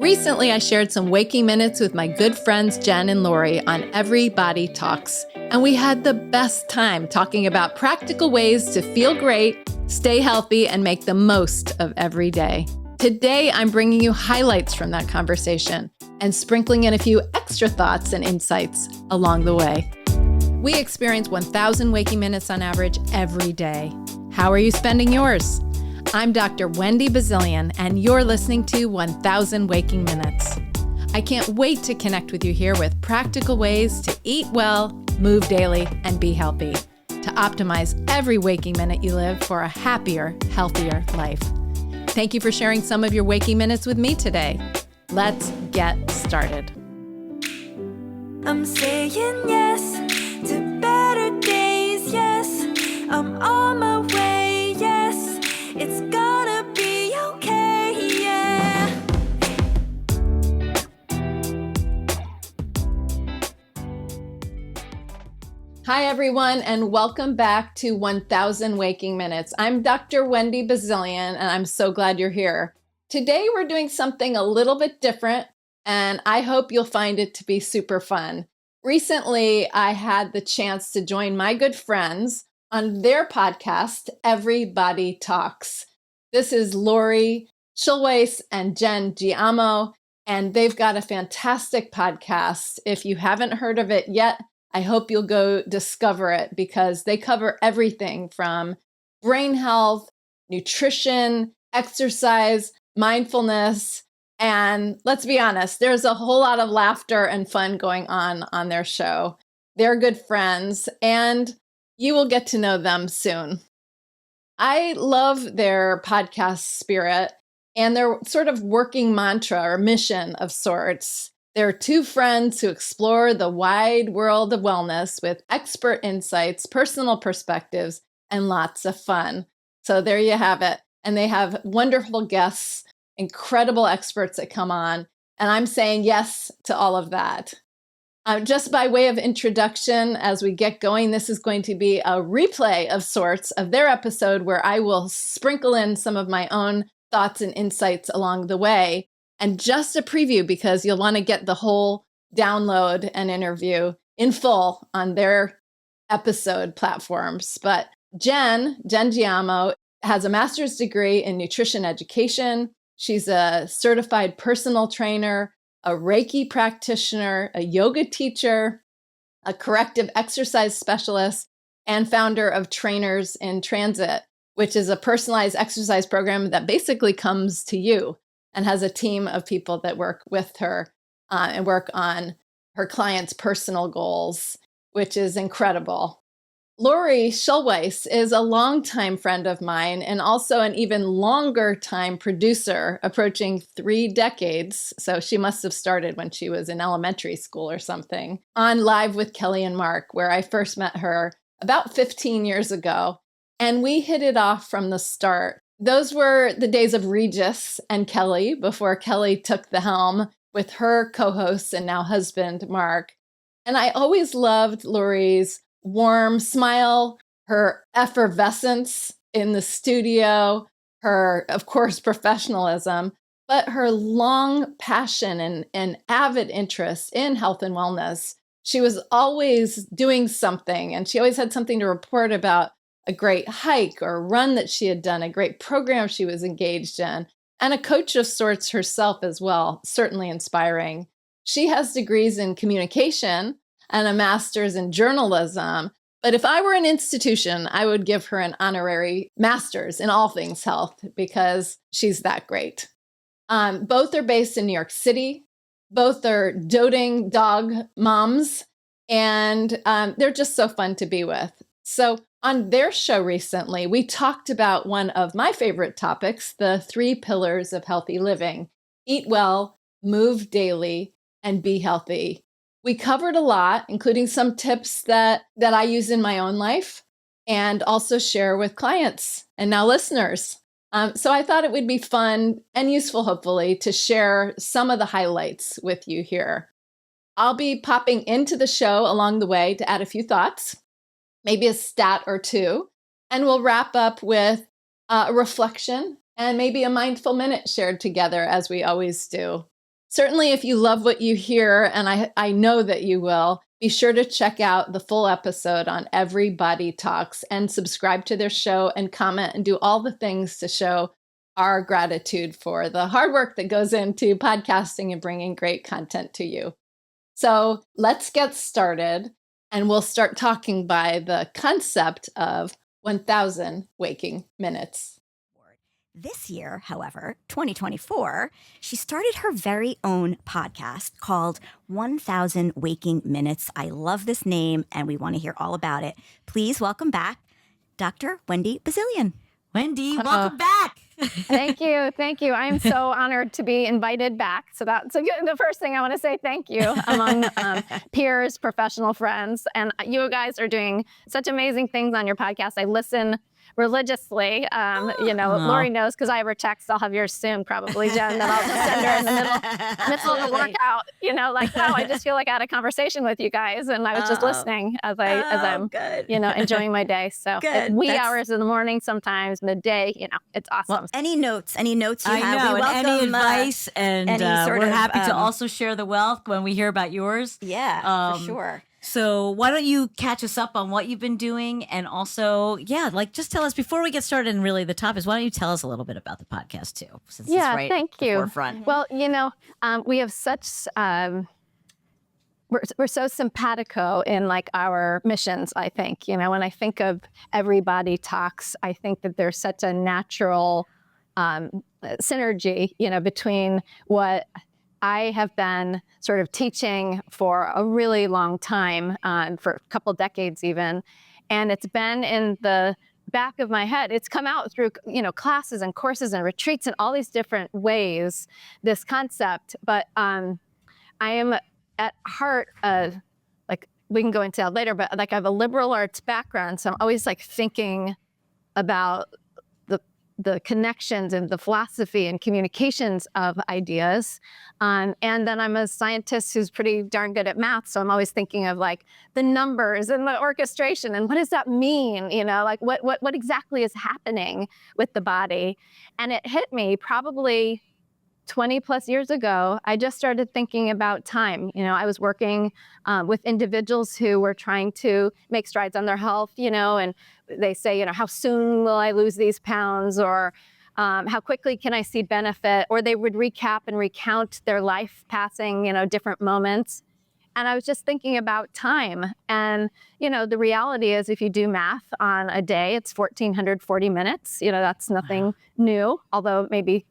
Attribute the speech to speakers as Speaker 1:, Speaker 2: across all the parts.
Speaker 1: Recently, I shared some waking minutes with my good friends Jenn and Lori on Everybody Talks, and we had the best time talking about practical ways to feel great, stay healthy, and make the most of every day. Today, I'm bringing you highlights from that conversation and sprinkling in a few extra thoughts and insights along the way. We experience 1,000 waking minutes on average every day. How are you spending yours? I'm Dr. Wendy Bazilian, and you're listening to 1,000 Waking Minutes. I can't wait to connect with you here with practical ways to eat well, move daily, and be healthy, to optimize every waking minute you live for a happier, healthier life. Thank you for sharing some of your waking minutes with me today. Let's get started.
Speaker 2: I'm saying yes to better days, yes. I'm on my way, yes. It's gonna be okay, yeah.
Speaker 1: Hi, everyone, and welcome back to 1,000 Waking Minutes. I'm Dr. Wendy Bazilian, and I'm so glad you're here. Today, we're doing something a little bit different, and I hope you'll find it to be super fun. Recently, I had the chance to join my good friends on their podcast, Everybody Talks. This is Lori Schulweis and Jenn Giamo, and they've got a fantastic podcast. If you haven't heard of it yet, I hope you'll go discover it because they cover everything from brain health, nutrition, exercise, mindfulness, and let's be honest, there's a whole lot of laughter and fun going on their show. They're good friends, and you will get to know them soon. I love their podcast spirit and their sort of working mantra or mission of sorts. They're two friends who explore the wide world of wellness with expert insights, personal perspectives, and lots of fun. So there you have it. And they have wonderful guests, incredible experts that come on. And I'm saying yes to all of that. Just by way of introduction, as we get going, this is going to be a replay of sorts of their episode where I will sprinkle in some of my own thoughts and insights along the way. And just a preview because you'll want to get the whole download and interview in full on their episode platforms. But Jenn Giamo has a master's degree in nutrition education. She's a certified personal trainer, a Reiki practitioner, a yoga teacher, a corrective exercise specialist, and founder of Trainers in Transit, which is a personalized exercise program that basically comes to you and has a team of people that work with her and work on her clients' personal goals, which is incredible. Lori Schulweis is a longtime friend of mine and also an even longer time producer, approaching 3 decades. So she must have started when she was in elementary school or something, on Live with Kelly and Mark, where I first met her about 15 years ago. And we hit it off from the start. Those were the days of Regis and Kelly before Kelly took the helm with her co-hosts and now husband, Mark. And I always loved Lori's warm smile, her effervescence in the studio, her, of course, professionalism, but her long passion and avid interest in health and wellness. She was always doing something, and she always had something to report about a great hike or run that she had done, a great program she was engaged in, and a coach of sorts herself as well, certainly inspiring. She has degrees in communication and a master's in journalism. But if I were an institution, I would give her an honorary master's in all things health because she's that great. Both are based in New York City. Both are doting dog moms, and they're just so fun to be with. So on their show recently, we talked about one of my favorite topics, the 3 pillars of healthy living: eat well, move daily, and be healthy. We covered a lot, including some tips that I use in my own life and also share with clients and now listeners. So I thought it would be fun and useful, hopefully, to share some of the highlights with you here. I'll be popping into the show along the way to add a few thoughts, maybe a stat or two, and we'll wrap up with a reflection and maybe a mindful minute shared together as we always do. Certainly, if you love what you hear, and I know that you will, be sure to check out the full episode on Everybody Talks and subscribe to their show and comment and do all the things to show our gratitude for the hard work that goes into podcasting and bringing great content to you. So let's get started, and we'll start talking by the concept of 1,000 waking minutes.
Speaker 3: This year, however, 2024, she started her very own podcast called 1,000 Waking Minutes. I love this name, and we want to hear all about it. Please welcome back Dr. Wendy Bazilian.
Speaker 4: Wendy, welcome back.
Speaker 5: Thank you. Thank you. I'm so honored to be invited back. So that's the first thing I want to say thank you among peers, professional friends. And you guys are doing such amazing things on your podcast. I listen religiously. Lori knows because I have her text. I'll have yours soon, probably, Jenn. And I'll just send her in the middle of the workout. Wow, I just feel like I had a conversation with you guys, and I was just listening as I'm, enjoying my day. So hours in the morning, sometimes midday. It's awesome.
Speaker 3: Well, any notes you have?
Speaker 4: Know,
Speaker 3: we welcome
Speaker 4: any advice, and we're happy to also share the wealth when we hear about yours.
Speaker 3: Yeah, for sure.
Speaker 4: So why don't you catch us up on what you've been doing, and also, just tell us before we get started. And really, the top is, why don't you tell us a little bit about the podcast too? Since it's right
Speaker 5: thank
Speaker 4: at the
Speaker 5: you.
Speaker 4: Forefront.
Speaker 5: Well, we have such. We're so simpatico in our missions, I think. When I think of Everybody Talks, I think that there's such a natural synergy, between what I have been sort of teaching for a really long time, for a couple decades even, and it's been in the back of my head. It's come out through, classes and courses and retreats and all these different ways, this concept. But I am at heart, we can go into that later, but I have a liberal arts background, so I'm always thinking about the connections and the philosophy and communications of ideas. And then I'm a scientist who's pretty darn good at math. So I'm always thinking of the numbers and the orchestration and what does that mean? What exactly is happening with the body? And it hit me probably 20 plus years ago. I just started thinking about time. I was working with individuals who were trying to make strides on their health, and they say, how soon will I lose these pounds, or how quickly can I see benefit? Or they would recap and recount their life passing, different moments. And I was just thinking about time. And, the reality is, if you do math on a day, it's 1,440 minutes. That's nothing new, although maybe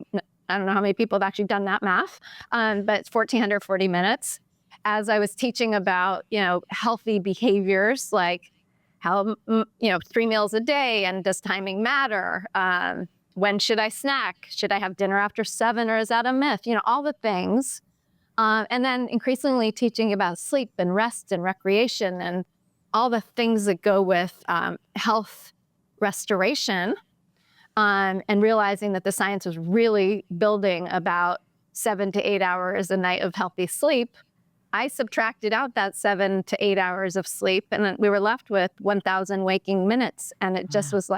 Speaker 5: I don't know how many people have actually done that math, but it's 1,440 minutes. As I was teaching about, healthy behaviors, like how, 3 meals a day, and does timing matter? When should I snack? Should I have dinner after 7, or is that a myth? All the things. And then increasingly teaching about sleep and rest and recreation and all the things that go with health restoration. And realizing that the science was really building about 7 to 8 hours a night of healthy sleep, I subtracted out that 7 to 8 hours of sleep, and then we were left with 1,000 waking minutes. And it just was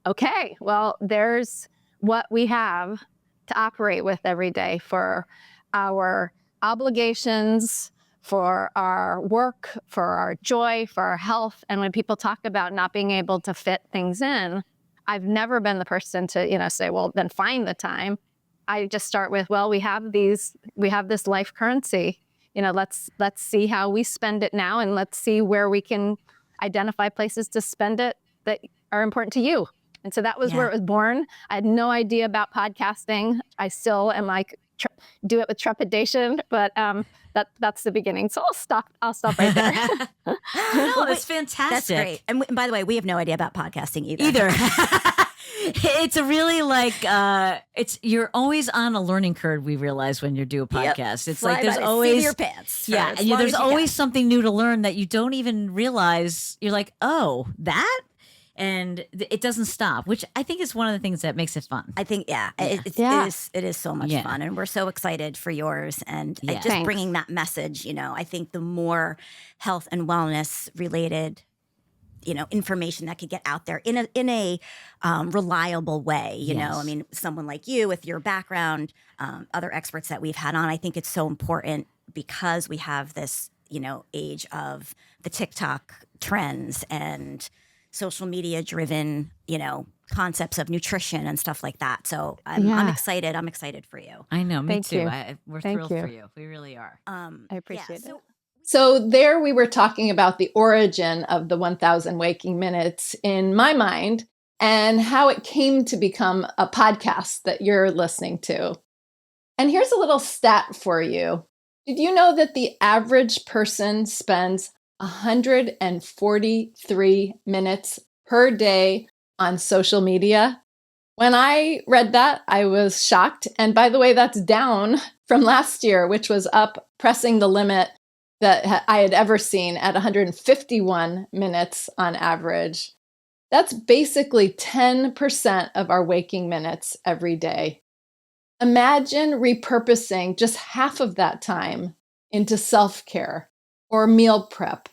Speaker 5: okay, well, there's what we have to operate with every day for our obligations, for our work, for our joy, for our health. And when people talk about not being able to fit things in, I've never been the person to, say, well, then find the time. I just start with, well, we have this life currency. Let's see how we spend it now, and let's see where we can identify places to spend it that are important to you. And so that was where it was born. I had no idea about podcasting. I still am do it with trepidation, but that's the beginning. So I'll stop right there.
Speaker 4: No, that's fantastic.
Speaker 3: That's great. And by the way, we have no idea about podcasting either.
Speaker 4: It's a really you're always on a learning curve. We realize when you do a podcast, it's there's always
Speaker 3: your pants.
Speaker 4: And there's always something new to learn that you don't even realize. You're like, oh, that. And it doesn't stop, which I think is one of the things that makes it fun.
Speaker 3: I think, it is so much fun. And we're so excited for yours. And just bringing that message, I think the more health and wellness related information that could get out there in a reliable way. You know,
Speaker 4: Yes.
Speaker 3: I mean, someone like you with your background, other experts that we've had on, I think it's so important because we have this, age of the TikTok trends and social media driven, concepts of nutrition and stuff like that. So I'm
Speaker 5: Yeah.
Speaker 3: excited. I'm excited for you.
Speaker 4: I know, me
Speaker 5: Thank
Speaker 4: too.
Speaker 5: you.
Speaker 4: We're
Speaker 5: Thank
Speaker 4: thrilled
Speaker 5: you.
Speaker 4: for you. We really are.
Speaker 5: I appreciate it.
Speaker 1: So there we were talking about the origin of the 1000 Waking Minutes in my mind and how it came to become a podcast that you're listening to. And here's a little stat for you. Did you know that the average person spends 143 minutes per day on social media? When I read that, I was shocked. And by the way, that's down from last year, which was up, pressing the limit that I had ever seen at 151 minutes on average. That's basically 10% of our waking minutes every day. Imagine repurposing just half of that time into self-care or meal prep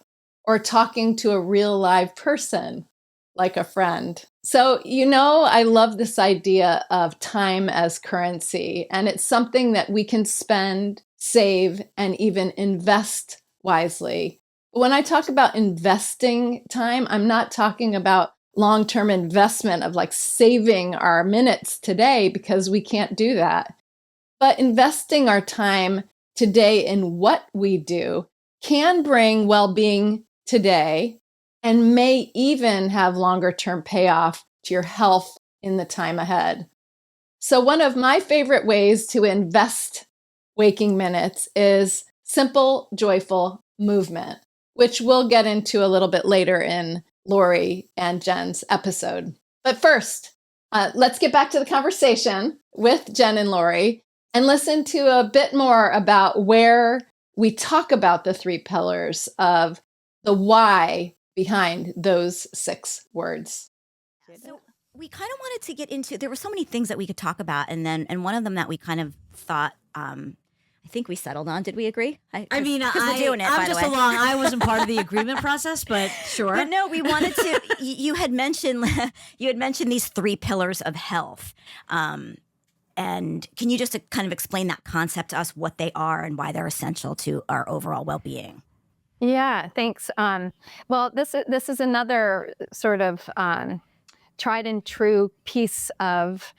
Speaker 1: or talking to a real live person like a friend. So, I love this idea of time as currency, and it's something that we can spend, save, and even invest wisely. When I talk about investing time, I'm not talking about long-term investment of like saving our minutes today because we can't do that. But investing our time today in what we do can bring well-being today and may even have longer-term payoff to your health in the time ahead. So one of my favorite ways to invest waking minutes is simple, joyful movement, which we'll get into a little bit later in Lori and Jenn's episode. But first, let's get back to the conversation with Jenn and Lori and listen to a bit more about where we talk about the 3 pillars of the why behind those 6 words.
Speaker 3: So we kind of wanted to get into, there were so many things that we could talk about. And one of them that we kind of thought, I think we settled on. Did we agree?
Speaker 4: I
Speaker 3: we're doing it, by
Speaker 4: I'm
Speaker 3: the
Speaker 4: just
Speaker 3: way.
Speaker 4: along. I wasn't part of the agreement process, but sure.
Speaker 3: But no, we wanted to. You had mentioned these 3 pillars of health, and can you just kind of explain that concept to us, what they are and why they're essential to our overall well-being?
Speaker 5: Yeah, thanks. Well, this is another sort of tried and true piece of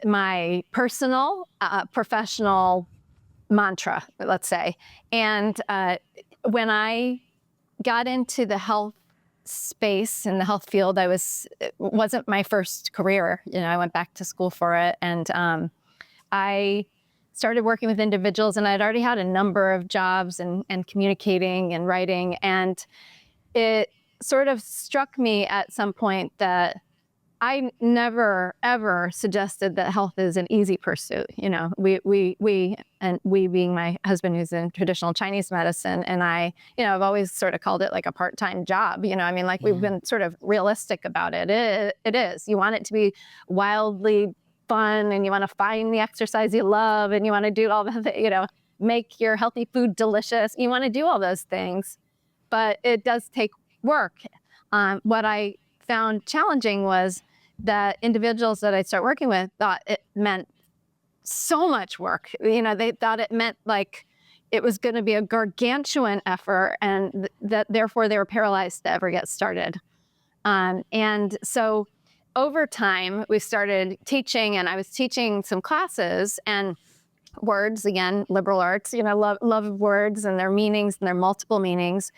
Speaker 5: my personal, professional mantra, let's say. And when I got into the health space in the health field, it wasn't my first career. I went back to school for it, and I started working with individuals, and I'd already had a number of jobs and communicating and writing, and it sort of struck me at some point that I never ever suggested that health is an easy pursuit. We being my husband who's in traditional Chinese medicine, and I've always sort of called it like a part-time job. We've been sort of realistic about it. It is. You want it to be wildly fun, and you want to find the exercise you love, and you want to do all the, make your healthy food delicious. You want to do all those things, but it does take work. What I found challenging was that individuals that I'd start working with thought it meant so much work. They thought it meant like it was going to be a gargantuan effort, and that therefore they were paralyzed to ever get started. And so over time, we started teaching, and I was teaching some classes, and words, again, liberal arts, love words and their meanings and their multiple meanings.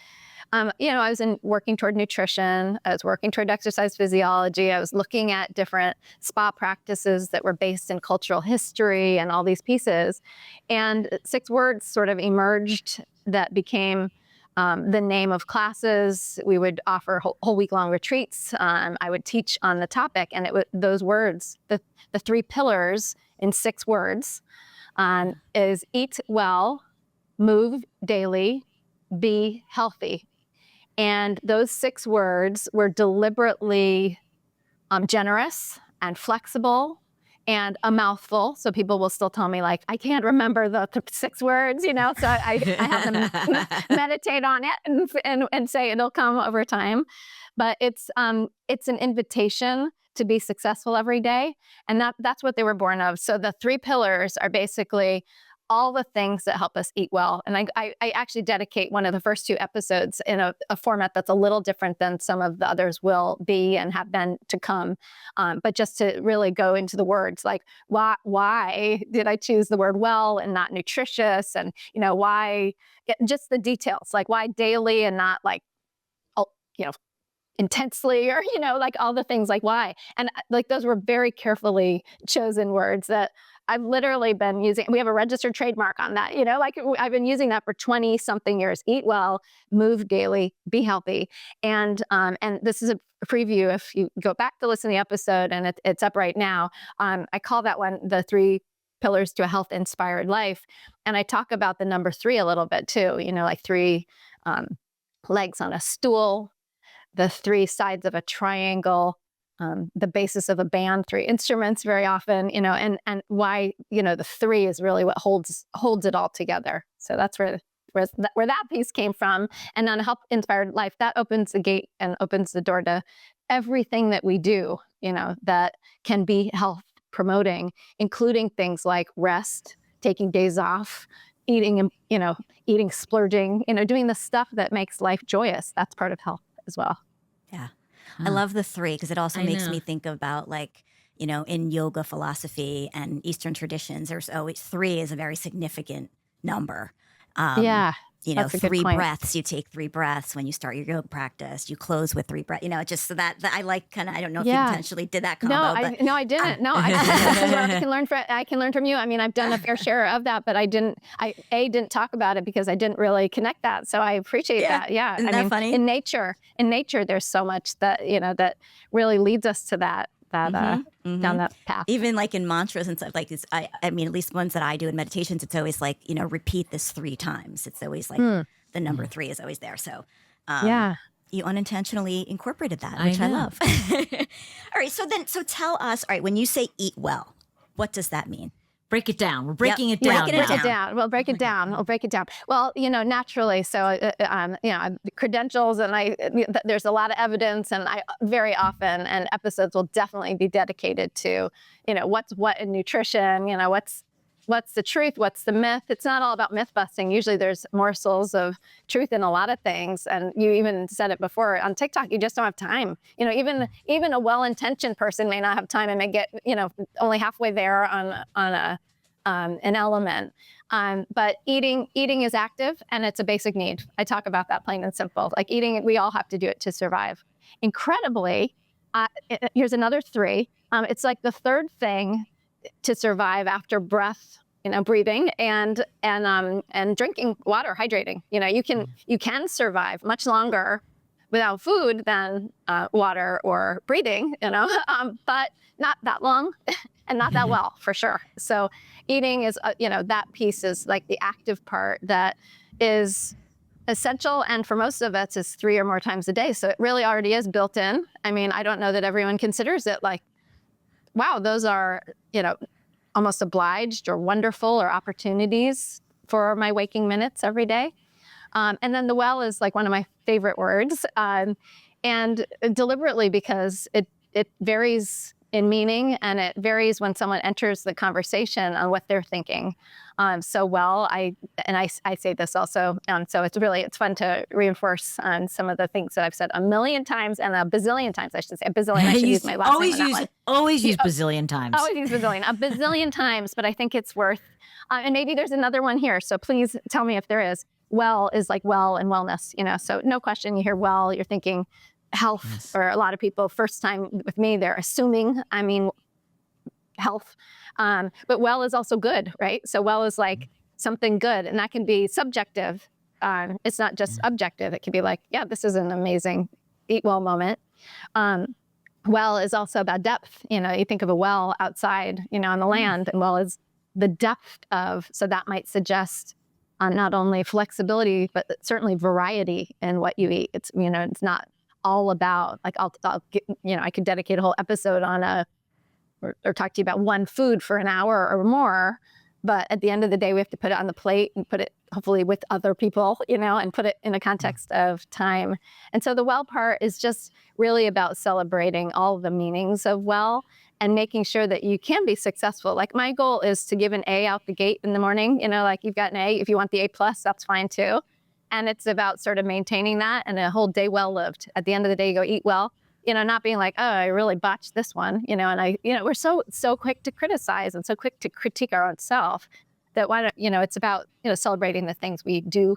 Speaker 5: I was working toward nutrition. I was working toward exercise physiology. I was looking at different spa practices that were based in cultural history and all these pieces. And 6 words sort of emerged that became the name of classes. We would offer whole week-long retreats. I would teach on the topic, and it was those words, the 3 pillars in 6 words, is eat well, move daily, be healthy. And those 6 words were deliberately generous and flexible and a mouthful. So people will still tell me like, I can't remember the 6 words, so I have them meditate on it and say it'll come over time. But it's an invitation to be successful every day. And that's what they were born of. So the 3 pillars are basically all the things that help us eat well. And I actually dedicate one of the first 2 episodes in a format that's a little different than some of the others will be and have been to come. But just to really go into the words, like why did I choose the word well and not nutritious? And, why, just the details, like why daily and not like, intensely, or, like all the things, like why. And like those were very carefully chosen words that I've literally been using. We have a registered trademark on that, like I've been using that for 20 something years. Eat well, move daily, be healthy. And this is a preview. If you go back to listen to the episode, and it's up right now, I call that one the 3 pillars to a health inspired life. And I talk about the number 3 a little bit too, like 3 legs on a stool, the 3 sides of a triangle, the basis of a band, 3 instruments very often, and why, the 3 is really what holds it all together. So that's where that piece came from. And on a health inspired life, that opens the gate and opens the door to everything that we do, that can be health promoting, including things like rest, taking days off, eating, splurging, doing the stuff that makes life joyous. That's part of health as well.
Speaker 3: Yeah. I love the 3 because it also makes me think about like, in yoga philosophy and Eastern traditions, there's always 3 is a very significant number.
Speaker 5: That's a
Speaker 3: 3
Speaker 5: good point.
Speaker 3: breaths, you take 3 breaths when you start your yoga practice, you close with 3 breaths, just so that I like kind of, I don't know if you intentionally did that combo.
Speaker 5: I didn't. No, I can learn from you. I mean, I've done a fair share of that, but I didn't talk about it because I didn't really connect that. So I appreciate that. Yeah.
Speaker 3: Isn't that funny?
Speaker 5: In nature, there's so much that, that really leads us to that. Down that path.
Speaker 3: Even like in mantras and stuff like this, I mean, at least ones that I do in meditations, it's always like, repeat this 3 times. It's always like the number 3 is always there. So you unintentionally incorporated that, which I love. All right. So tell us, all right, when you say eat well, what does that mean?
Speaker 4: Break it down. We're breaking it down.
Speaker 5: We'll break it down. Well, naturally. So, credentials, and there's a lot of evidence, and I very often, and episodes will definitely be dedicated to, what's what in nutrition, what's the truth, what's the myth. It's not all about myth busting. Usually there's morsels of truth in a lot of things. And you even said it before on TikTok, you just don't have time. Even a well-intentioned person may not have time and may get, only halfway there on an element. But eating is active, and it's a basic need. I talk about that plain and simple. Like eating, we all have to do it to survive. Incredibly, here's another 3. It's like the 3rd thing to survive after breath, breathing and drinking water, hydrating. You can survive much longer without food than water or breathing, but not that long and not that well, for sure. So eating is, that piece is like the active part that is essential. And for most of us, it's 3 or more times a day. So it really already is built in. I mean, I don't know that everyone considers it like, wow, those are, almost obliged or wonderful or opportunities for my waking minutes every day. And then the well is like one of my favorite words, and deliberately because it varies in meaning, and it varies when someone enters the conversation on what they're thinking. So well, I say this also, so it's fun to reinforce on some of the things that I've said a million times and a bazillion times, I should say. A bazillion, I should use my last name on that one.
Speaker 4: Always use bazillion times.
Speaker 5: Always use bazillion. A bazillion times, but I think it's worth, and maybe there's another one here, so please tell me if there is. Well is like well and wellness, so no question, you hear well, you're thinking health. Yes. Or a lot of people, first time with me, they're assuming I mean health. But well is also good, right? So well is like something good, and that can be subjective. It's not just objective. It can be like, yeah, this is an amazing eat well moment. Well is also about depth. You think of a well outside, on the land, and well is the depth of, so that might suggest not only flexibility, but certainly variety in what you eat. It's, it's not all about like, I could dedicate a whole episode on a or talk to you about one food for an hour or more. But at the end of the day, we have to put it on the plate and put it hopefully with other people, and put it in a context of time. And so the well part is just really about celebrating all the meanings of well and making sure that you can be successful. Like my goal is to give an A out the gate in the morning, like you've got an A. If you want the A plus, that's fine too. And it's about sort of maintaining that and a whole day well lived. At the end of the day, you go eat well. Not being like, oh, I really botched this one, and we're so quick to criticize and so quick to critique our own self that why don't, it's about, celebrating the things we do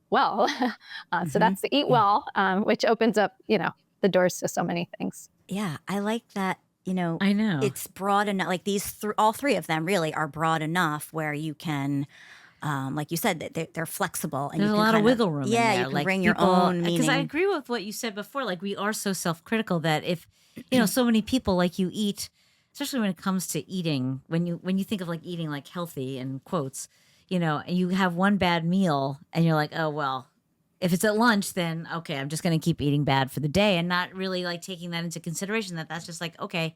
Speaker 5: well. So that's the eat well, which opens up, the doors to so many things.
Speaker 3: Yeah, I like that.
Speaker 4: I know.
Speaker 3: It's broad enough. Like all three of them really are broad enough where you can, like you said, that they're flexible. And
Speaker 4: there's
Speaker 3: you
Speaker 4: a
Speaker 3: can
Speaker 4: lot of wiggle room.
Speaker 3: Yeah,
Speaker 4: in there.
Speaker 3: you can bring your own meaning.
Speaker 4: Because I agree with what you said before. Like we are so self-critical that if so many people like you eat, especially when it comes to eating, when you think of like eating like healthy in quotes, and you have one bad meal and you're like, oh well, if it's at lunch, then okay, I'm just going to keep eating bad for the day and not really like taking that into consideration. That's just like, okay,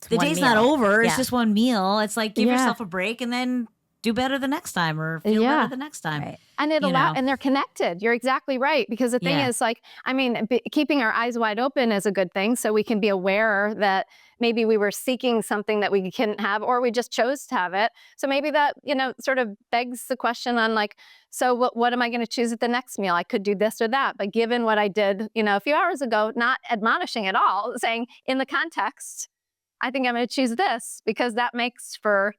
Speaker 4: the day's not over. It's just one meal. It's like give yourself a break and then do better the next time or feel better the next time.
Speaker 3: Right.
Speaker 5: And and they're connected. You're exactly right. Because the thing is like, keeping our eyes wide open is a good thing. So we can be aware that maybe we were seeking something that we couldn't have, or we just chose to have it. So maybe that, sort of begs the question on like, so what am I going to choose at the next meal? I could do this or that. But given what I did, a few hours ago, not admonishing at all, saying in the context, I think I'm going to choose this because that makes for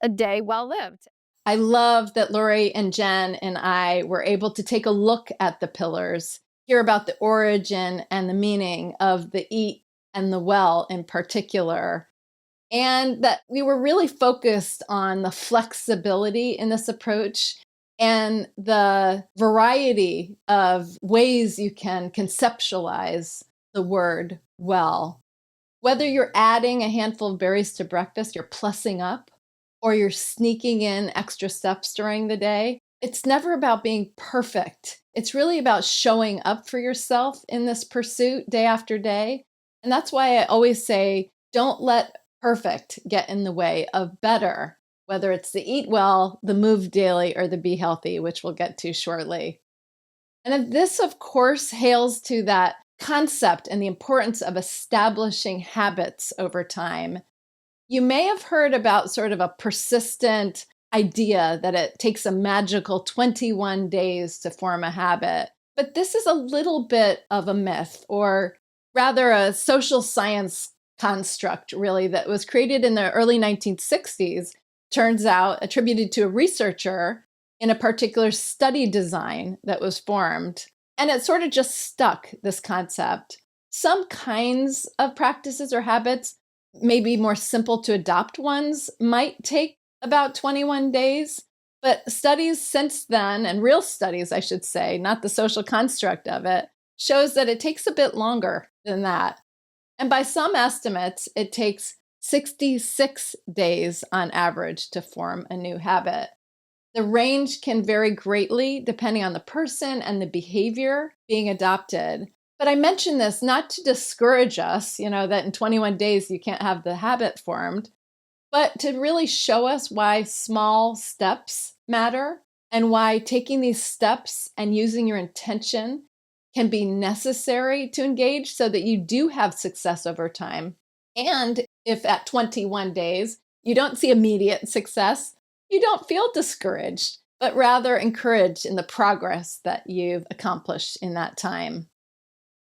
Speaker 5: a day well lived.
Speaker 1: I love that Lori and Jenn and I were able to take a look at the pillars, hear about the origin and the meaning of the eat and the well in particular, and that we were really focused on the flexibility in this approach and the variety of ways you can conceptualize the word well. Whether you're adding a handful of berries to breakfast, you're plussing up, or you're sneaking in extra steps during the day, it's never about being perfect. It's really about showing up for yourself in this pursuit day after day. And that's why I always say, don't let perfect get in the way of better, whether it's the eat well, the move daily, or the be healthy, which we'll get to shortly. And this, of course, hails to that concept and the importance of establishing habits over time. You may have heard about sort of a persistent idea that it takes a magical 21 days to form a habit. But this is a little bit of a myth, or rather a social science construct, really, that was created in the early 1960s, turns out attributed to a researcher in a particular study design that was formed. And it sort of just stuck, this concept. Some kinds of practices or habits, maybe more simple to adopt ones, might take about 21 days. But studies since then, and real studies, I should say, not the social construct of it, shows that it takes a bit longer than that. And by some estimates, it takes 66 days on average to form a new habit. The range can vary greatly depending on the person and the behavior being adopted. But I mention this not to discourage us, that in 21 days you can't have the habit formed, but to really show us why small steps matter and why taking these steps and using your intention can be necessary to engage so that you do have success over time. And if at 21 days you don't see immediate success, you don't feel discouraged, but rather encouraged in the progress that you've accomplished in that time.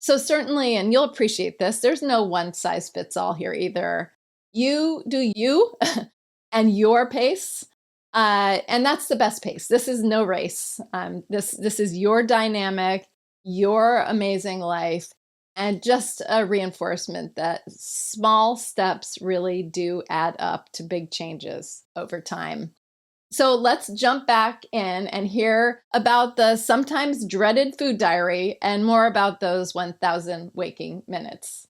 Speaker 1: So certainly, and you'll appreciate this, there's no one size fits all here either. You do you and your pace, and that's the best pace. This is no race. This is your dynamic, your amazing life, and just a reinforcement that small steps really do add up to big changes over time. So let's jump back in and hear about the sometimes dreaded food diary and more about those 1,000 waking minutes.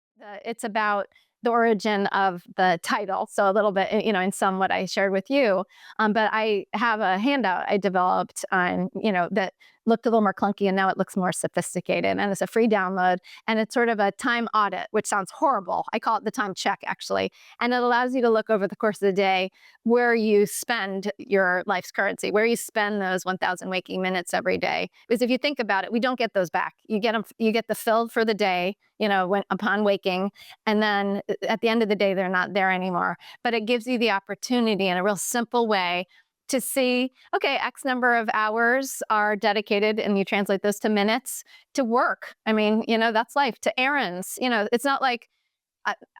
Speaker 5: It's about the origin of the title. So a little bit, in some what I shared with you. But I have a handout I developed on, that looked a little more clunky, and now it looks more sophisticated. And it's a free download, and it's sort of a time audit, which sounds horrible. I call it the time check, actually. And it allows you to look over the course of the day where you spend your life's currency, where you spend those 1,000 waking minutes every day. Because if you think about it, we don't get those back. You get the filled for the day, upon waking, and then at the end of the day, they're not there anymore. But it gives you the opportunity in a real simple way to see, okay, X number of hours are dedicated, and you translate those to minutes, to work. I mean, that's life, to errands. It's not like,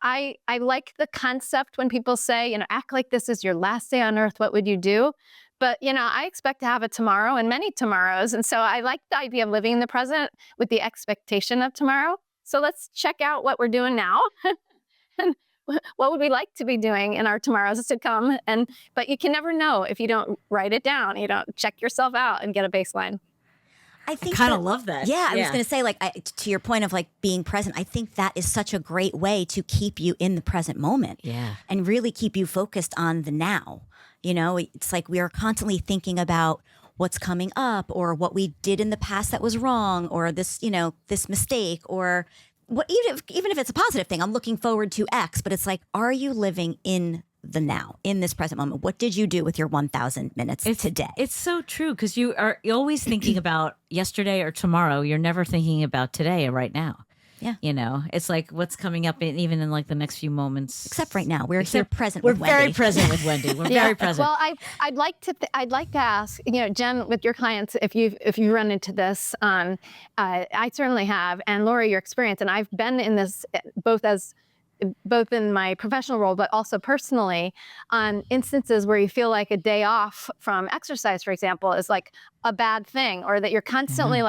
Speaker 5: I like the concept when people say, act like this is your last day on earth, what would you do? But, I expect to have a tomorrow and many tomorrows. And so I like the idea of living in the present with the expectation of tomorrow. So let's check out what we're doing now. And what would we like to be doing in our tomorrows to come? But you can never know if you don't write it down. You don't check yourself out and get a baseline.
Speaker 3: I think
Speaker 4: kind of love that.
Speaker 3: Yeah, I was going to say, to your point of being present, I think that is such a great way to keep you in the present moment.
Speaker 4: Yeah. And
Speaker 3: really keep you focused on the now. It's like we are constantly thinking about what's coming up, or what we did in the past that was wrong, or this mistake, or what, even if it's a positive thing, I'm looking forward to X, but it's like, are you living in the now, in this present moment? What did you do with your 1,000 minutes today?
Speaker 4: It's so true, because you're always thinking about yesterday or tomorrow. You're never thinking about today or right now.
Speaker 3: Yeah.
Speaker 4: It's like what's coming up even in the next few moments.
Speaker 3: Except right now, we're here present
Speaker 4: we're
Speaker 3: with Wendy.
Speaker 4: very present with Wendy. We're very present.
Speaker 5: Well, I'd like to ask, Jenn, with your clients, if you run into this, I certainly have, and Laura, your experience, and I've been in this both in my professional role, but also personally, on instances where you feel like a day off from exercise, for example, is like a bad thing, or that you're constantly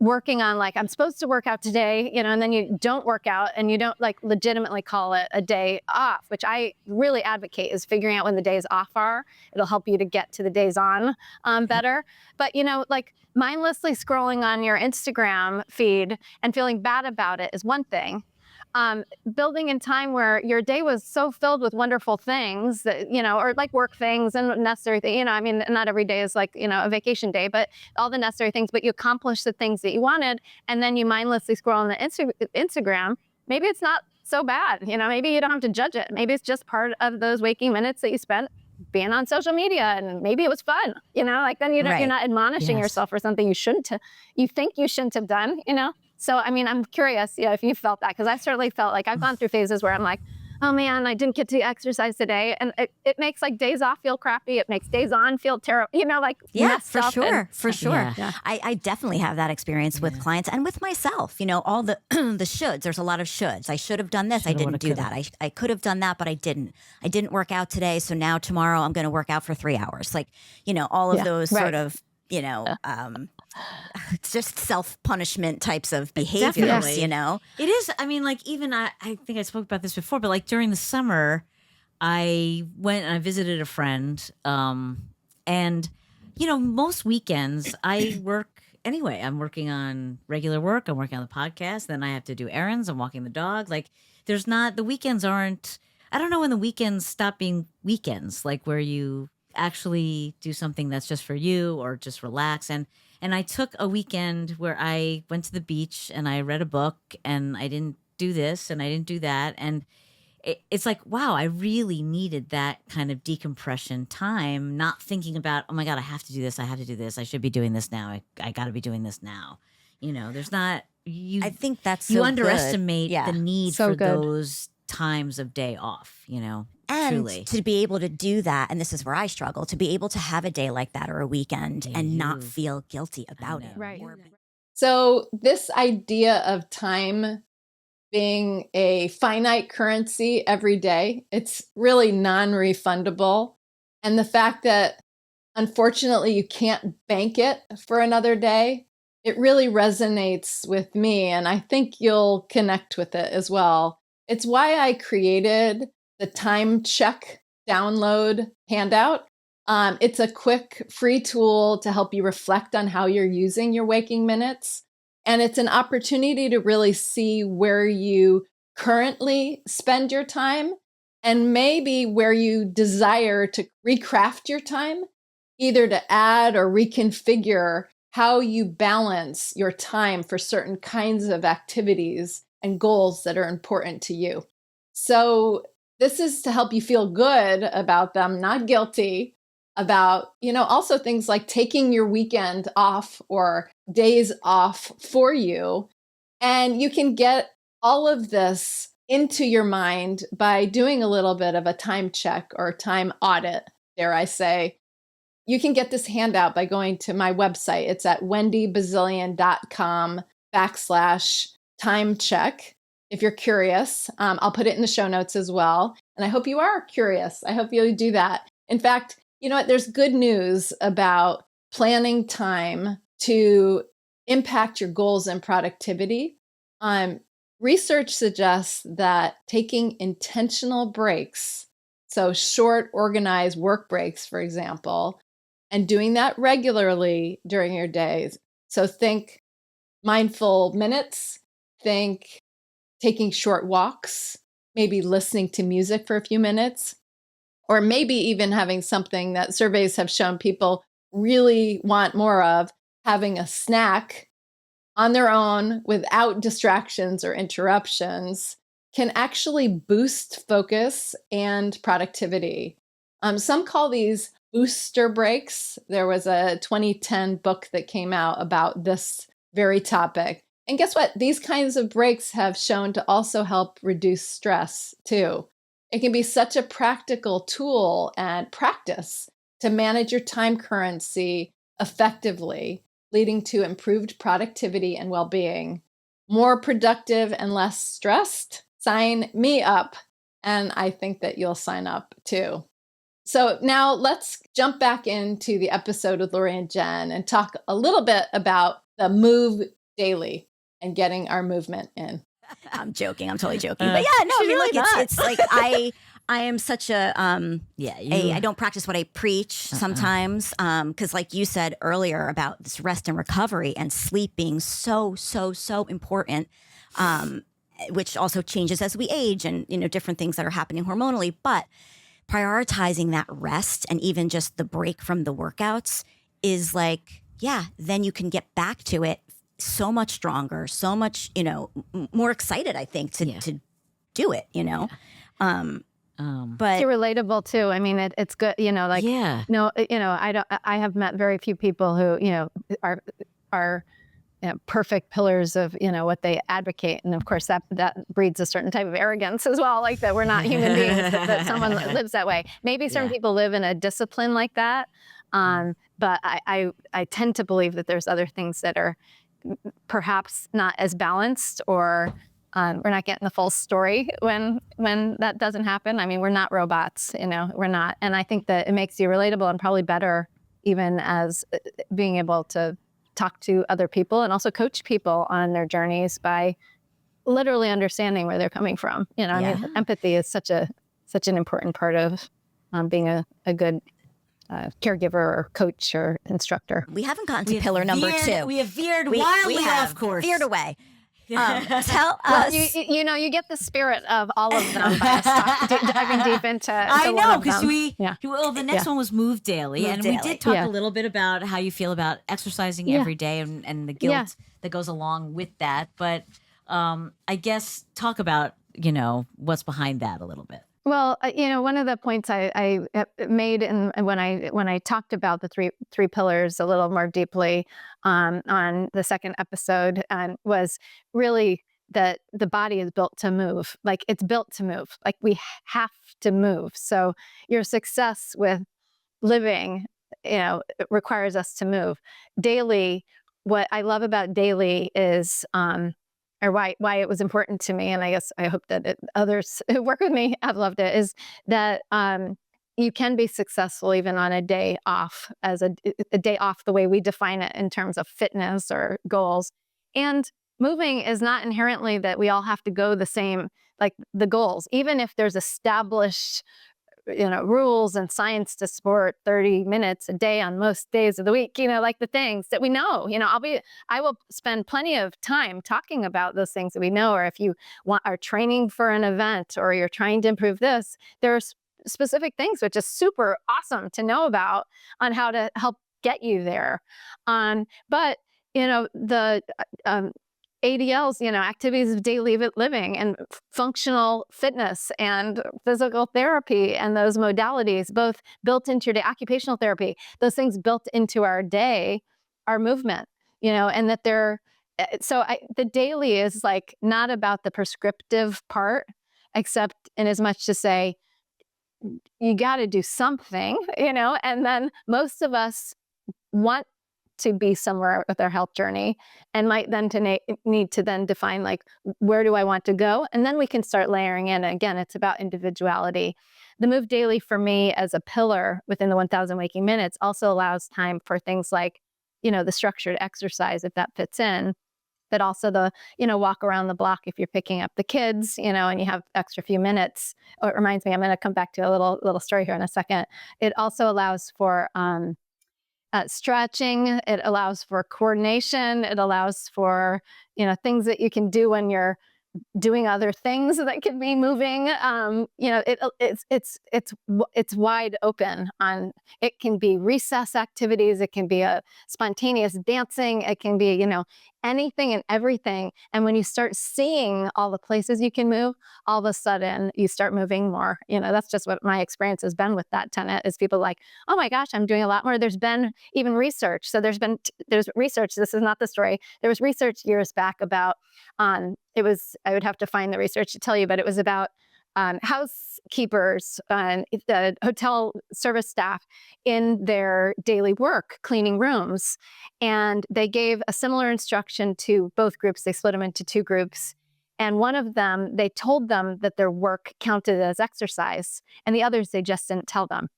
Speaker 5: working on, I'm supposed to work out today, and then you don't work out, and you don't legitimately call it a day off, which I really advocate, is figuring out when the days off are. It'll help you to get to the days on better. But, mindlessly scrolling on your Instagram feed and feeling bad about it is one thing. Building in time where your day was so filled with wonderful things that, or work things and necessary things, I mean, not every day is a vacation day, but all the necessary things, but you accomplished the things that you wanted, and then you mindlessly scroll on the Instagram. Maybe it's not so bad. Maybe you don't have to judge it. Maybe it's just part of those waking minutes that you spent being on social media, and maybe it was fun, then you're not admonishing yourself for something you think you shouldn't have done, So, I mean, I'm curious, if you felt that, because I've certainly felt like I've gone through phases where I'm like, oh man, I didn't get to exercise today. And it makes days off feel crappy. It makes days on feel terrible,
Speaker 3: Yeah, for sure.
Speaker 5: Yeah.
Speaker 3: I definitely have that experience with clients and with myself, all the the shoulds. There's a lot of shoulds. I should have done this. I didn't do that. I could have done that, but I didn't. I didn't work out today. So now tomorrow I'm going to work out for 3 hours. All of those sort of, it's just self-punishment types of behaviors,
Speaker 4: Definitely.
Speaker 3: It
Speaker 4: is. I mean, even I think I spoke about this before, but during the summer, I went and I visited a friend. And, most weekends I work anyway. I'm working on regular work. I'm working on the podcast. Then I have to do errands. I'm walking the dog. The weekends aren't, I don't know when the weekends stop being weekends, where you actually do something that's just for you or just relax. And I took a weekend where I went to the beach and I read a book, and I didn't do this and I didn't do that. And it's wow, I really needed that kind of decompression time, not thinking about, oh my God, I have to do this. I have to do this. I should be doing this now. I got to be doing this now. There's not, I
Speaker 3: think that's
Speaker 4: you
Speaker 3: so
Speaker 4: underestimate
Speaker 3: good.
Speaker 4: the need
Speaker 5: So
Speaker 4: for
Speaker 5: good.
Speaker 4: those times of day off,
Speaker 3: And
Speaker 4: truly.
Speaker 3: to be able to do that, and this is where I struggle, to be able to have a day like that or a weekend and not feel guilty about it.
Speaker 5: Right.
Speaker 1: So this idea of time being a finite currency every day, it's really non-refundable. And the fact that unfortunately you can't bank it for another day, it really resonates with me. And I think you'll connect with it as well. It's why I created the time check download handout. It's a quick free tool to help you reflect on how you're using your waking minutes. And it's an opportunity to really see where you currently spend your time and maybe where you desire to recraft your time, either to add or reconfigure how you balance your time for certain kinds of activities and goals that are important to you. So this is to help you feel good about them, not guilty, about, also things like taking your weekend off or days off for you. And you can get all of this into your mind by doing a little bit of a time check or time audit, dare I say. You can get this handout by going to my website. It's at wendybazilian.com/time check. If you're curious, I'll put it in the show notes as well. And I hope you are curious. I hope you'll do that. In fact, you know what? There's good news about planning time to impact your goals and productivity. Research suggests that taking intentional breaks, so short, organized work breaks, for example, and doing that regularly during your days. So think mindful minutes, think taking short walks, maybe listening to music for a few minutes, or maybe even having something that surveys have shown people really want more of, having a snack on their own without distractions or interruptions can actually boost focus and productivity. Some call these booster breaks. There was a 2010 book that came out about this very topic. And guess what? These kinds of breaks have shown to also help reduce stress too. It can be such a practical tool and practice to manage your time currency effectively, leading to improved productivity and well-being. More productive and less stressed? Sign me up. And I think that you'll sign up too. So now let's jump back into the episode with Lori and Jenn and talk a little bit about the move daily and getting our movement in.
Speaker 3: I'm joking. I'm totally joking. But yeah, no, I mean,
Speaker 4: really
Speaker 3: look, it's like I am such a I don't practice what I preach sometimes. Because like you said earlier about this rest and recovery and sleeping, so important. Which also changes as we age and, different things that are happening hormonally. But prioritizing that rest and even just the break from the workouts is like, then you can get back to it so much stronger, so much, more excited, I think, to do it, but
Speaker 5: it's relatable too. I mean, it's good, I have met very few people who, are perfect pillars of, what they advocate. And of course that breeds a certain type of arrogance as well, like that we're not human beings, that someone lives that way. Maybe certain people live in a discipline like that. But I tend to believe that there's other things that are perhaps not as balanced, or we're not getting the full story when that doesn't happen. I mean, we're not robots, we're not. And I think that it makes you relatable and probably better even as being able to talk to other people and also coach people on their journeys by literally understanding where they're coming from. I mean, empathy is such an important part of being a good careger or coach or instructor.
Speaker 3: We haven't gotten to pillar number 2.
Speaker 4: We have veered wildly off course.
Speaker 3: Veered away. Tell us.
Speaker 5: You get the spirit of all of them by us diving deep into
Speaker 4: I know, because
Speaker 5: the
Speaker 4: next one was move daily. We did talk a little bit about how you feel about exercising every day and the guilt that goes along with that. But I guess talk about, what's behind that a little bit.
Speaker 5: Well, one of the points I made when I talked about the three pillars a little more deeply on the second episode was really that the body is built to move. Like, it's built to move. Like, we have to move. So your success with living, it requires us to move daily. What I love about daily is or why it was important to me, and I guess I hope that others who work with me have loved it, is that you can be successful even on a day off, as a day off the way we define it in terms of fitness or goals. And moving is not inherently that we all have to go the same, like the goals, even if there's established rules and science to support 30 minutes a day on most days of the week, like the things that we know, I will spend plenty of time talking about those things that we know. Or if you are training for an event or you're trying to improve this, there's specific things which is super awesome to know about on how to help get you there. But the ADLs, activities of daily living and functional fitness and physical therapy and those modalities, both built into your day, occupational therapy, those things built into our day, our movement, and that the daily is like not about the prescriptive part, except in as much to say, you got to do something, and then most of us want to be somewhere with our health journey and might then need to then define like, where do I want to go? And then we can start layering in. Again, it's about individuality. The Move Daily for me as a pillar within the 1000 Waking Minutes also allows time for things like, the structured exercise, if that fits in, but also the, walk around the block if you're picking up the kids, and you have extra few minutes. Oh, it reminds me, I'm going to come back to a little story here in a second. It also allows for stretching. It allows for coordination. It allows for, things that you can do when you're doing other things that can be moving. It's wide open on, it can be recess activities. It can be a spontaneous dancing. It can be, anything and everything. And when you start seeing all the places you can move, all of a sudden you start moving more. That's just what my experience has been with that tenet, is people like, oh my gosh, I'm doing a lot more. There's been even research. So there's research. This is not the story. There was research years back about, I would have to find the research to tell you, but it was about housekeepers and the hotel service staff in their daily work, cleaning rooms. And they gave a similar instruction to both groups. They split them into two groups. And one of them, they told them that their work counted as exercise, and the others, they just didn't tell them.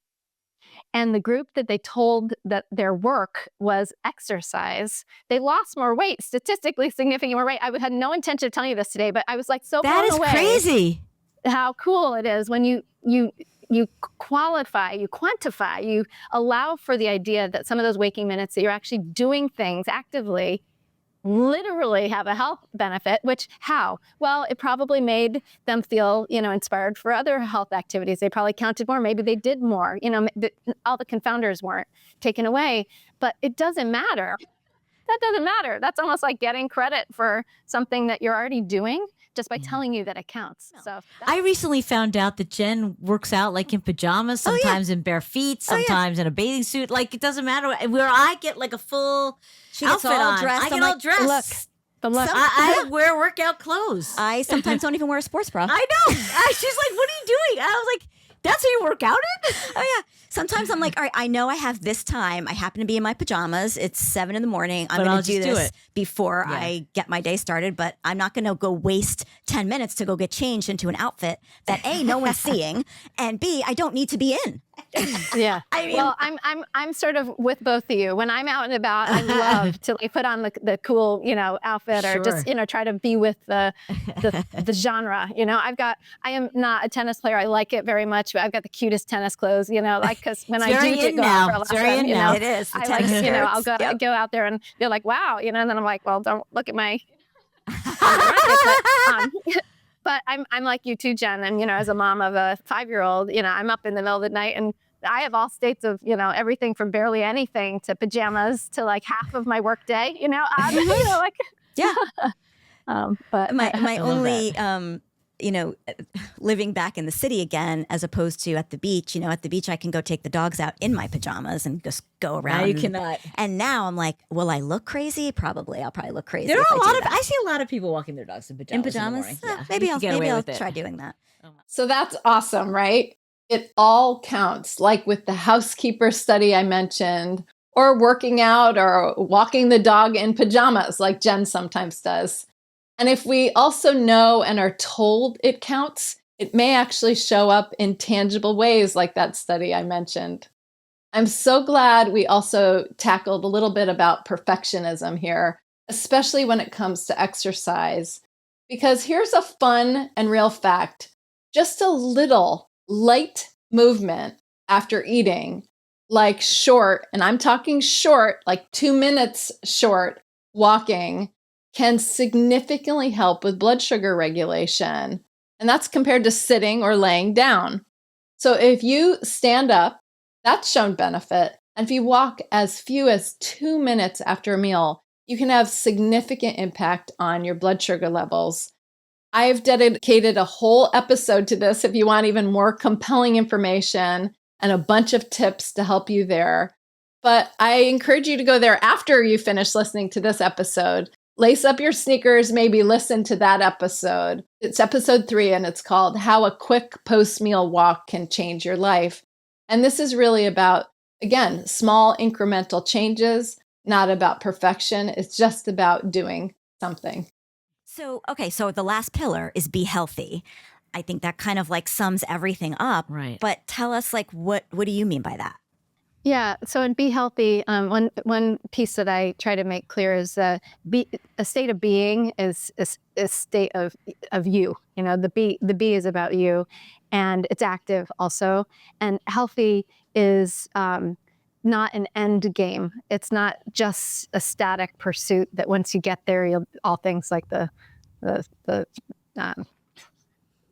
Speaker 5: And the group that they told that their work was exercise, they lost more weight, statistically significantly more weight. I had no intention of telling you this today, but I was like so blown away.
Speaker 3: That is crazy.
Speaker 5: How cool it is when you qualify, you quantify, you allow for the idea that some of those waking minutes that you're actually doing things actively literally have a health benefit. Which, how? Well, it probably made them feel, inspired for other health activities. They probably counted more. Maybe they did more. All the confounders weren't taken away, but it doesn't matter. That doesn't matter. That's almost like getting credit for something that you're already doing just by telling you that it counts. So
Speaker 4: I recently found out that Jenn works out like in pajamas, sometimes in bare feet, sometimes in a bathing suit. Like, it doesn't matter where I get like a full outfit on.
Speaker 3: Dressed.
Speaker 4: I get all dressed.
Speaker 5: Look.
Speaker 4: I wear workout clothes.
Speaker 3: I sometimes don't even wear a sports bra.
Speaker 4: I know. She's like, what are you doing? I was like, that's how you work out in?
Speaker 3: Oh, yeah. Sometimes I'm like, all right, I know I have this time. I happen to be in my pajamas. It's 7 a.m. I'm going to do this before I get my day started, but I'm not going to go waste 10 minutes to go get changed into an outfit that A, no one's seeing, and B, I don't need to be in.
Speaker 5: Yeah. Well, I'm sort of with both of you. When I'm out and about, I love to put on the cool, outfit, or just, try to be with the genre. I am not a tennis player. I like it very much, but I've got the cutest tennis clothes, because when I do go out for a lesson,
Speaker 3: it is.
Speaker 5: I like, I'll go out there and they're like, wow, and then I'm like, well, don't look at my but I'm like you too, Jenn. And, as a mom of a 5-year-old, I'm up in the middle of the night and I have all states of, everything from barely anything to pajamas to like half of my work day,
Speaker 3: Yeah.
Speaker 5: But
Speaker 3: my only, living back in the city again, as opposed to at the beach, at the beach, I can go take the dogs out in my pajamas and just go around.
Speaker 4: Now you cannot.
Speaker 3: And now I'm like, will I look crazy? Probably. I'll probably look crazy.
Speaker 4: There are I see a lot of people walking their dogs in pajamas.
Speaker 3: In pajamas?
Speaker 4: In the morning.
Speaker 3: Maybe I'll
Speaker 4: with it.
Speaker 3: try doing that.
Speaker 1: So that's awesome, right? It all counts, like with the housekeeper study I mentioned, or working out or walking the dog in pajamas like Jenn sometimes does. And if we also know and are told it counts, it may actually show up in tangible ways like that study I mentioned. I'm so glad we also tackled a little bit about perfectionism here, especially when it comes to exercise. Because here's a fun and real fact. Just a little light movement after eating, like short, and I'm talking short, like 2 minutes short walking, can significantly help with blood sugar regulation. And that's compared to sitting or laying down. So if you stand up, that's shown benefit. And if you walk as few as 2 minutes after a meal, you can have significant impact on your blood sugar levels. I've dedicated a whole episode to this if you want even more compelling information and a bunch of tips to help you there. But I encourage you to go there after you finish listening to this episode. Lace up your sneakers, maybe listen to that episode. It's episode 3, and it's called How a Quick Post-Meal Walk Can Change Your Life. And this is really about, again, small incremental changes, not about perfection. It's just about doing something.
Speaker 3: So, okay, so the last pillar is be healthy. I think that kind of like sums everything up.
Speaker 4: Right.
Speaker 3: But tell us, like, what do you mean by that?
Speaker 5: Yeah. So in Be Healthy, one piece that I try to make clear is a state of being is a state of you. You know, the be is about you, and it's active also. And healthy is not an end game. It's not just a static pursuit that once you get there, you'll all things like the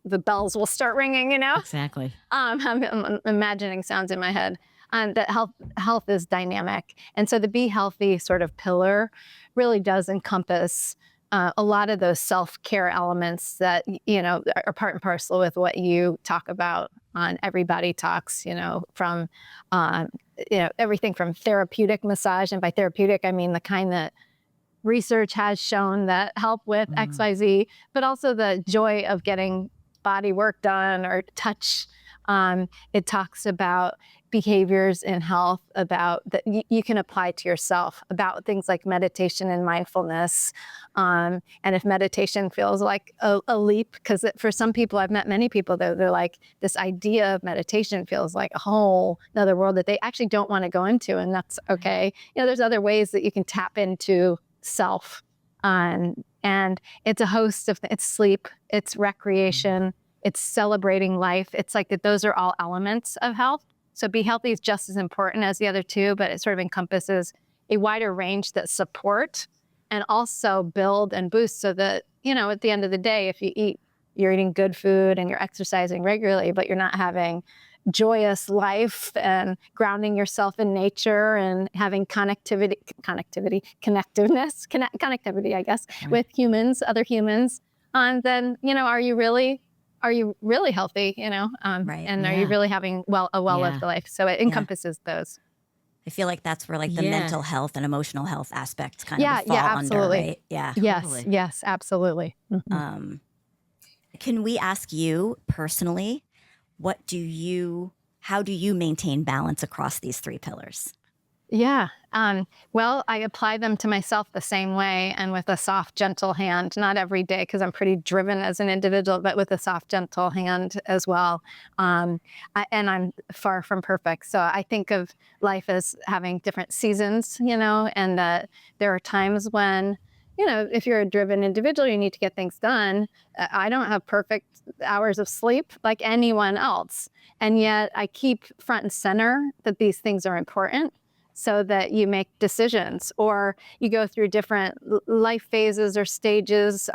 Speaker 5: bells will start ringing. You know.
Speaker 4: Exactly.
Speaker 5: I'm imagining sounds in my head. That health is dynamic. And so the Be Healthy sort of pillar really does encompass a lot of those self-care elements that, you know, are part and parcel with what you talk about on Everybody Talks, you know, from, everything from therapeutic massage. And by therapeutic, I mean the kind that research has shown that help with XYZ, but also the joy of getting body work done or touch. It talks about behaviors in health about that you can apply to yourself, about things like meditation and mindfulness. And if meditation feels like a leap, because for some people, I've met many people that they're like, this idea of meditation feels like a whole another world that they actually don't want to go into. And that's okay. You know, there's other ways that you can tap into self. And it's a host of, it's sleep, it's recreation, it's celebrating life. It's like that those are all elements of health. So Be Healthy is just as important as the other two, but it sort of encompasses a wider range that support and also build and boost so that, you know, at the end of the day, if you're eating good food and you're exercising regularly, but you're not having joyous life and grounding yourself in nature and having connectivity, I guess, with humans, other humans, then, you know, are you really healthy, you know,
Speaker 3: Right.
Speaker 5: and are you really having a well-lived life? So it encompasses those.
Speaker 3: I feel like that's where like the mental health and emotional health aspects kind of fall
Speaker 5: absolutely.
Speaker 3: under, right? Yeah.
Speaker 5: Yes, absolutely. Mm-hmm.
Speaker 3: Can we ask you personally, how do you maintain balance across these 3 pillars?
Speaker 5: Yeah. Well, I apply them to myself the same way and with a soft, gentle hand, not every day because I'm pretty driven as an individual, but with a soft, gentle hand as well. And I'm far from perfect. So I think of life as having different seasons, you know, and there are times when, you know, if you're a driven individual, you need to get things done. I don't have perfect hours of sleep like anyone else. And yet I keep front and center that these things are important, so that you make decisions or you go through different life phases or stages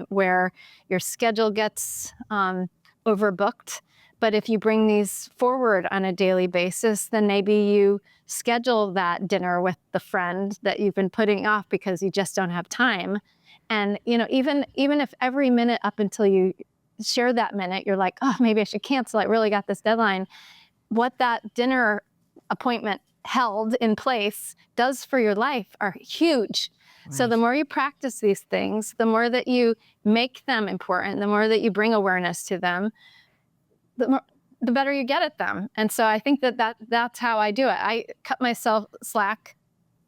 Speaker 5: where your schedule gets overbooked. But if you bring these forward on a daily basis, then maybe you schedule that dinner with the friend that you've been putting off because you just don't have time. And, you know, even if every minute up until you share that minute, you're like, oh, maybe I should cancel. I really got this deadline. What that dinner appointment held in place does for your life are huge. Right. So the more you practice these things, the more that you make them important, the more that you bring awareness to them, the better you get at them. And so I think that's how I do it. I cut myself slack,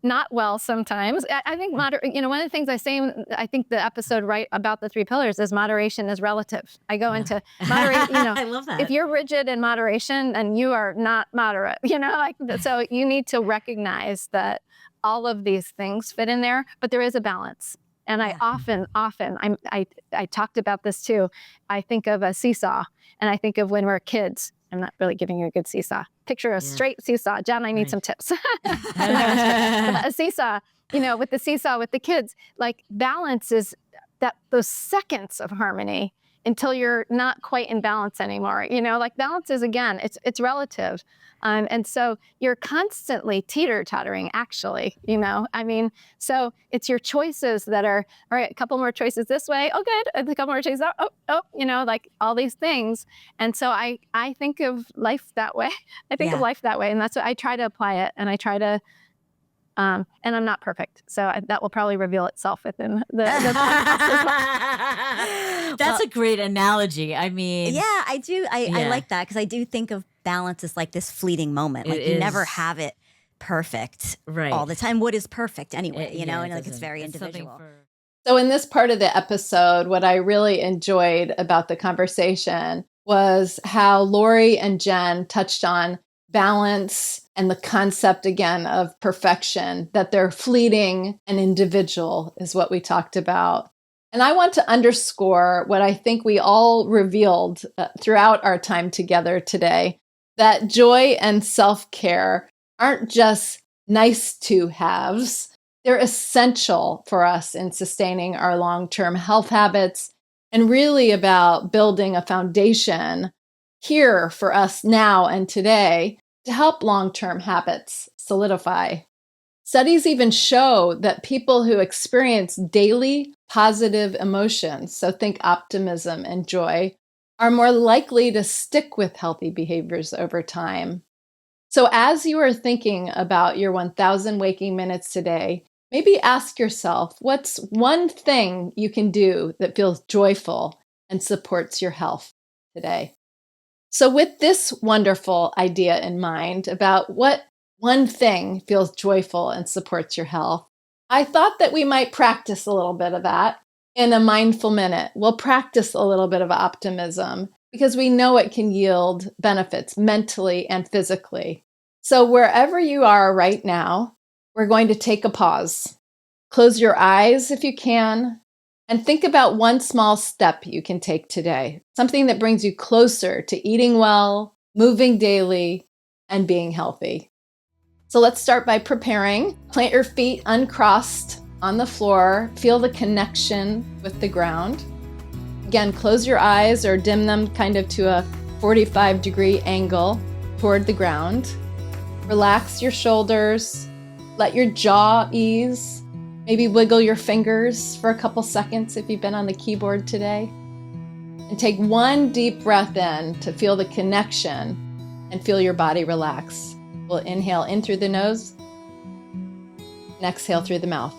Speaker 5: not well sometimes. I think one of the things I say, I think the episode right about the 3 pillars is moderation is relative. I go into moderation, you know,
Speaker 4: I love that.
Speaker 5: If you're rigid in moderation and you are not moderate, you know, like, so you need to recognize that all of these things fit in there, but there is a balance. And I often, I talked about this too. I think of a seesaw and I think of when we're kids. I'm not really giving you a good seesaw. Picture a straight seesaw. Jen, I need some tips. A seesaw, you know, with the seesaw with the kids, like balance is that those seconds of harmony until you're not quite in balance anymore. Like balance is, again, it's relative. And so you're constantly teeter-tottering, actually, so it's your choices that are, all right, a couple more choices this way. Oh, good. A couple more choices. Like all these things. And so I think of life that way. I think of life that way. And that's what I try to apply it. And I try to, and I'm not perfect. So that will probably reveal itself within the podcast as well.
Speaker 4: That's a great analogy. I mean,
Speaker 3: Yeah, I do. I like that because I do think of balance as like this fleeting moment. Like you never have it perfect all the time. What is perfect anyway? And like it's very individual.
Speaker 1: So in this part of the episode, what I really enjoyed about the conversation was how Lori and Jenn touched on balance and the concept again of perfection, that they're fleeting and individual is what we talked about. And I want to underscore what I think we all revealed throughout our time together today, that joy and self-care aren't just nice to haves. They're essential for us in sustaining our long-term health habits and really about building a foundation here for us now and today to help long-term habits solidify. Studies even show that people who experience daily positive emotions, so think optimism and joy, are more likely to stick with healthy behaviors over time. So as you are thinking about your 1,000 waking minutes today, maybe ask yourself, what's one thing you can do that feels joyful and supports your health today? So with this wonderful idea in mind about what one thing feels joyful and supports your health, I thought that we might practice a little bit of that in a mindful minute. We'll practice a little bit of optimism because we know it can yield benefits mentally and physically. So wherever you are right now, we're going to take a pause. Close your eyes if you can, and think about one small step you can take today, something that brings you closer to eating well, moving daily, and being healthy. So let's start by preparing. Plant your feet uncrossed on the floor. Feel the connection with the ground. Again, close your eyes or dim them kind of to a 45-degree angle toward the ground. Relax your shoulders. Let your jaw ease. Maybe wiggle your fingers for a couple seconds if you've been on the keyboard today. And take one deep breath in to feel the connection and feel your body relax. We'll inhale in through the nose and exhale through the mouth.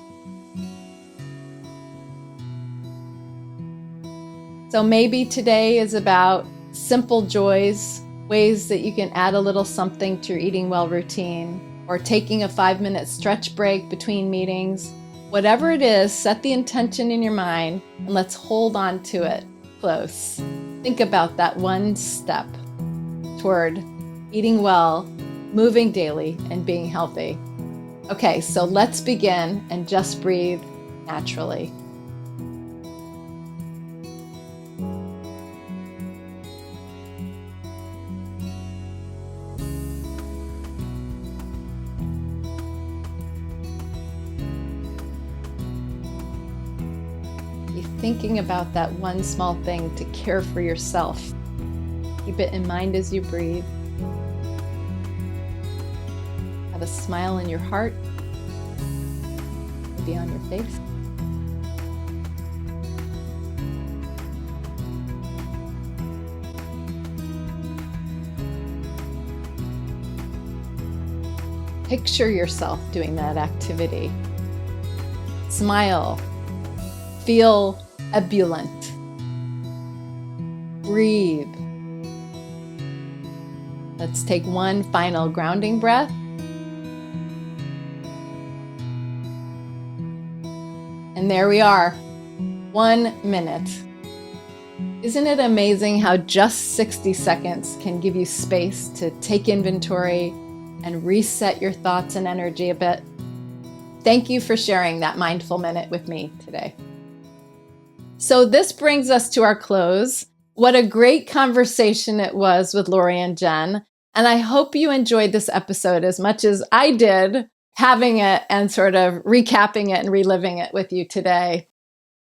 Speaker 1: So maybe today is about simple joys, ways that you can add a little something to your eating well routine, or taking a 5-minute stretch break between meetings. Whatever it is, set the intention in your mind and let's hold on to it close. Think about that one step toward eating well, moving daily, and being healthy. Okay, so let's begin and just breathe naturally. Thinking about that one small thing to care for yourself. Keep it in mind as you breathe. Have a smile in your heart, maybe on your face. Picture yourself doing that activity. Smile. Feel ebullient. Breathe. Let's take one final grounding breath. And there we are, 1 minute. Isn't it amazing how just 60 seconds can give you space to take inventory and reset your thoughts and energy a bit? Thank you for sharing that mindful minute with me today. So this brings us to our close. What a great conversation it was with Lori and Jenn. And I hope you enjoyed this episode as much as I did having it and sort of recapping it and reliving it with you today.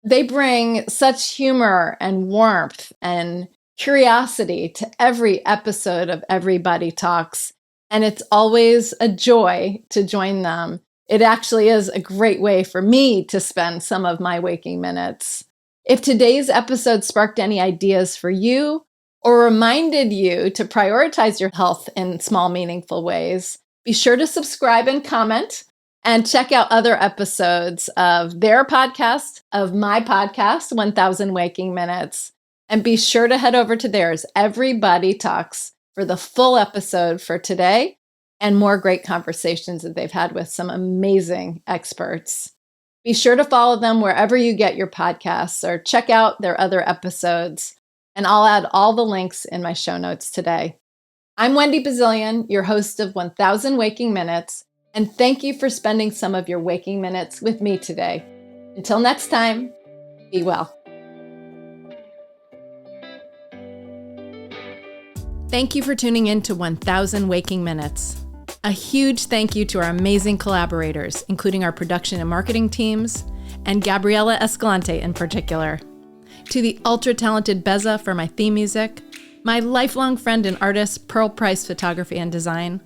Speaker 1: They bring such humor and warmth and curiosity to every episode of Everybody Talks, and it's always a joy to join them. It actually is a great way for me to spend some of my waking minutes. If today's episode sparked any ideas for you or reminded you to prioritize your health in small, meaningful ways, be sure to subscribe and comment and check out other episodes of their podcast, of my podcast, 1000 Waking Minutes. And be sure to head over to theirs, Everybody Talks, for the full episode for today and more great conversations that they've had with some amazing experts. Be sure to follow them wherever you get your podcasts or check out their other episodes. And I'll add all the links in my show notes today. I'm Wendy Bazilian, your host of 1000 Waking Minutes, and thank you for spending some of your waking minutes with me today. Until next time, be well. Thank you for tuning in to 1000 Waking Minutes. A huge thank you to our amazing collaborators, including our production and marketing teams, and Gabriela Escalante in particular. To the ultra-talented Beza for my theme music, my lifelong friend and artist, Pearl Price Photography and Design,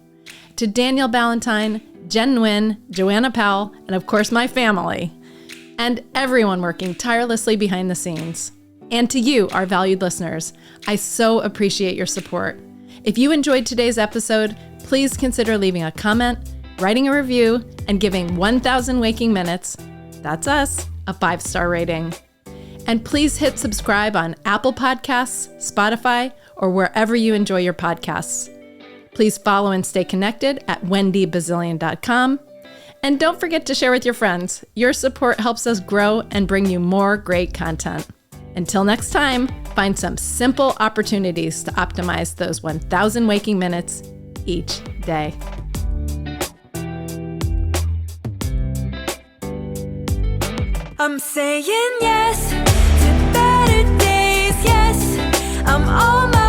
Speaker 1: to Daniel Ballantyne, Jenn Nguyen, Joanna Powell, and of course my family, and everyone working tirelessly behind the scenes. And to you, our valued listeners, I so appreciate your support. If you enjoyed today's episode, please consider leaving a comment, writing a review, and giving 1000 Waking Minutes, that's us, a 5-star rating. And please hit subscribe on Apple Podcasts, Spotify, or wherever you enjoy your podcasts. Please follow and stay connected at wendybazilian.com. And don't forget to share with your friends. Your support helps us grow and bring you more great content. Until next time, find some simple opportunities to optimize those 1000 waking minutes each day.
Speaker 2: I'm saying yes to better days, yes, I'm on my